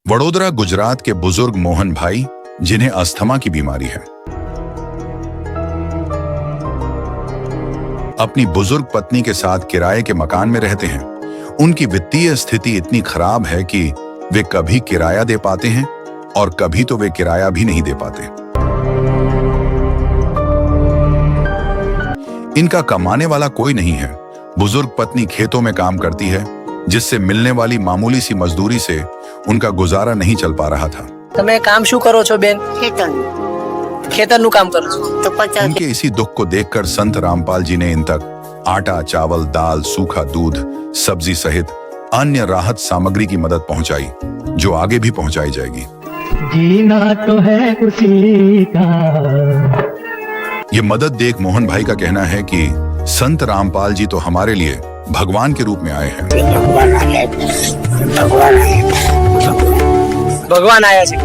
वडोदरा गुजरात के बुजुर्ग मोहन भाई, जिन्हें अस्थमा की बीमारी है, अपनी बुजुर्ग पत्नी के साथ किराए के मकान में रहते हैं। उनकी वित्तीय स्थिति इतनी खराब है कि वे कभी किराया दे पाते हैं और कभी तो वे किराया भी नहीं दे पाते। इनका कमाने वाला कोई नहीं है। बुजुर्ग पत्नी खेतों में काम करती है, जिससे मिलने वाली मामूली सी मजदूरी से उनका गुजारा नहीं चल पा रहा था। તમે કામ શું કરો છો બેન? ખેતરનું કામ કરો છો? उनके इसी दुख को देखकर संत रामपाल जी ने इन तक आटा, चावल, दाल, सूखा दूध, सब्जी सहित अन्य राहत सामग्री की मदद पहुंचाई, जो आगे भी पहुंचाई जाएगी। जीना तो है उसी का। ये मदद देख मोहन भाई का कहना है कि संत रामपाल जी तो हमारे लिए भगवान के रूप में आए हैं। ભગવાન આયા છે।